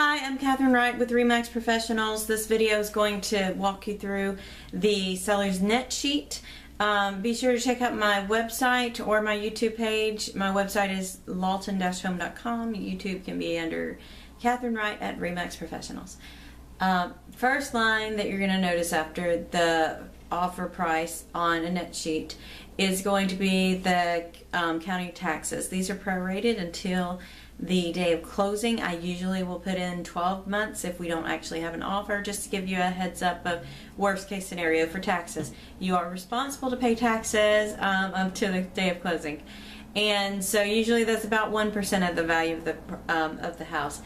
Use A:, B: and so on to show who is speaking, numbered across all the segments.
A: Hi, I'm Catherine Wright with RE/MAX Professionals. This video is going to walk you through the seller's net sheet. Be sure to check out my website or my YouTube page. My website is lawton-home.com. YouTube can be under Catherine Wright at RE/MAX Professionals. First line that you're going to notice after the offer price on a net sheet is going to be the county taxes. These are prorated until the day of closing. I usually will put in 12 months if we don't actually have an offer, just to give you a heads up of worst case scenario for taxes. You are responsible to pay taxes up to the day of closing, and so usually that's about 1% of the value of the house.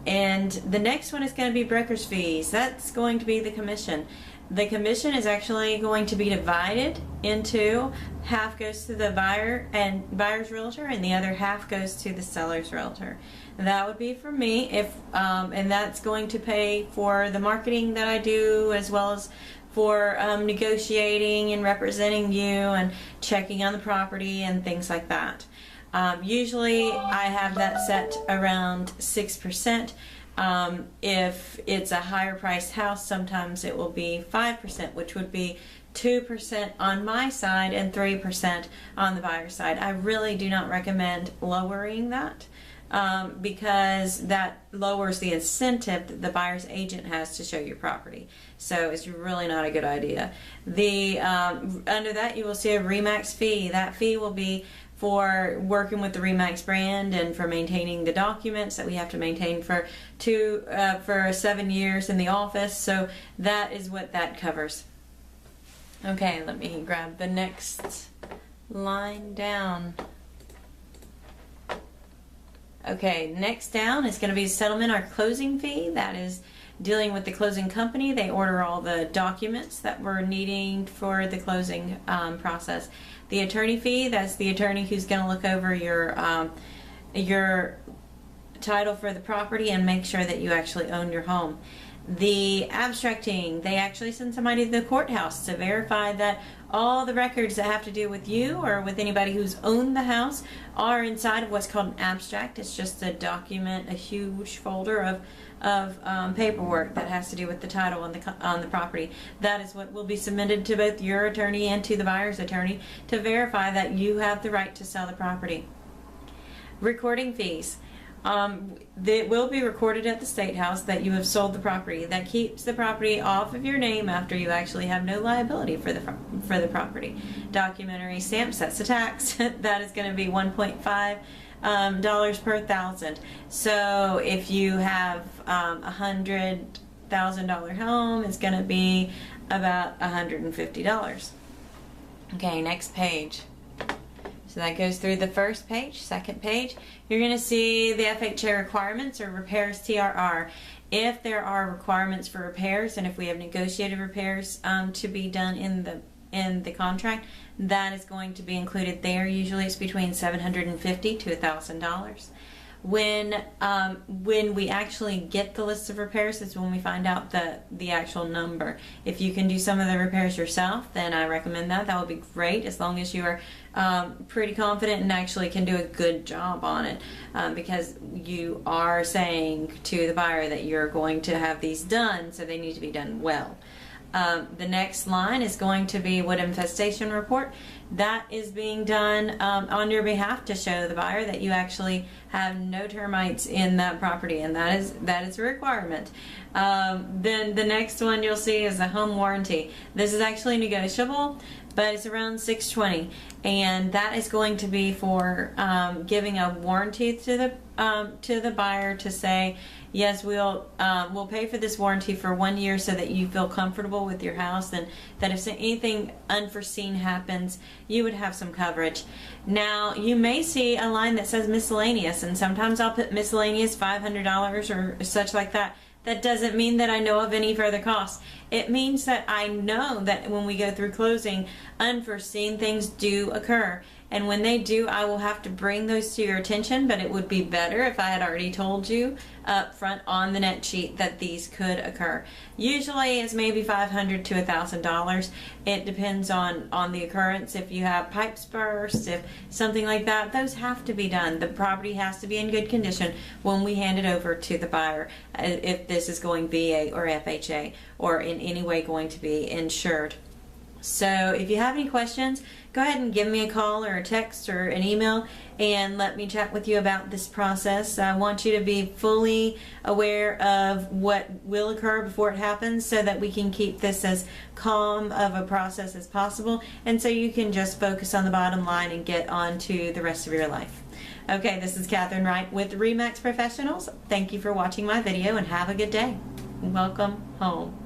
A: And the next one is going to be broker's fees. That's going to be the commission. The commission is actually going to be divided into half goes to the buyer's realtor and the other half goes to the seller's realtor. That would be for me, and that's going to pay for the marketing that I do, as well as for negotiating and representing you and checking on the property and things like that. Usually I have that set around 6%. If it's a higher priced house, sometimes it will be 5%, which would be 2% on my side and 3% on the buyer's side. I really do not recommend lowering that because that lowers the incentive that the buyer's agent has to show your property. So it's really not a good idea. Under that you will see a RE/MAX fee. That fee will be for working with the RE/MAX brand and for maintaining the documents that we have to maintain for 7 years in the office. So that is what that covers. Okay, let me grab the next line down. Okay, next down is going to be settlement or closing fee. That is dealing with the closing company. They order all the documents that we're needing for the closing process. The attorney fee, that's the attorney who's going to look over your title for the property and make sure that you actually own your home. The abstracting, they actually send somebody to the courthouse to verify that all the records that have to do with you or with anybody who's owned the house are inside of what's called an abstract. It's just a document, a huge folder of paperwork that has to do with the title on the property. That is what will be submitted to both your attorney and to the buyer's attorney to verify that you have the right to sell the property. Recording fees. It will be recorded at the State House that you have sold the property. That keeps the property off of your name after you actually have no liability for the property. Documentary stamps, that's a tax. That is going to be $1.5 per thousand. So if you have $100,000 home, it's going to be about $150. Okay, next page. So that goes through the first page. Second page, you're going to see the FHA requirements or repairs TRR. If there are requirements for repairs, and if we have negotiated repairs to be done in the contract, that is going to be included there. Usually it's between $750 to $1,000. When we actually get the list of repairs is when we find out the actual number. If you can do some of the repairs yourself, then I recommend that. That would be great, as long as you are pretty confident and actually can do a good job on it, because you are saying to the buyer that you're going to have these done, so they need to be done well. The next line is going to be wood infestation report. That is being done on your behalf to show the buyer that you actually have no termites in that property, and that is a requirement. Then the next one you'll see is a home warranty. This is actually negotiable, but it's around $620, and that is going to be for giving a warranty to the buyer to say, yes, we'll pay for this warranty for 1 year so that you feel comfortable with your house, and that if anything unforeseen happens, you would have some coverage. Now, you may see a line that says miscellaneous, and sometimes I'll put miscellaneous $500 or such like that. That doesn't mean that I know of any further costs. It means that I know that when we go through closing, unforeseen things do occur. And when they do, I will have to bring those to your attention, but it would be better if I had already told you up front on the net sheet that these could occur. Usually it's maybe $500 to $1,000. It depends on the occurrence. If you have pipes burst, if something like that, those have to be done. The property has to be in good condition when we hand it over to the buyer, if this is going VA or FHA or in any way going to be insured. So if you have any questions, go ahead and give me a call or a text or an email and let me chat with you about this process. I want you to be fully aware of what will occur before it happens so that we can keep this as calm of a process as possible, and so you can just focus on the bottom line and get on to the rest of your life. Okay, this is Catherine Wright with RE/MAX Professionals. Thank you for watching my video and have a good day. Welcome home.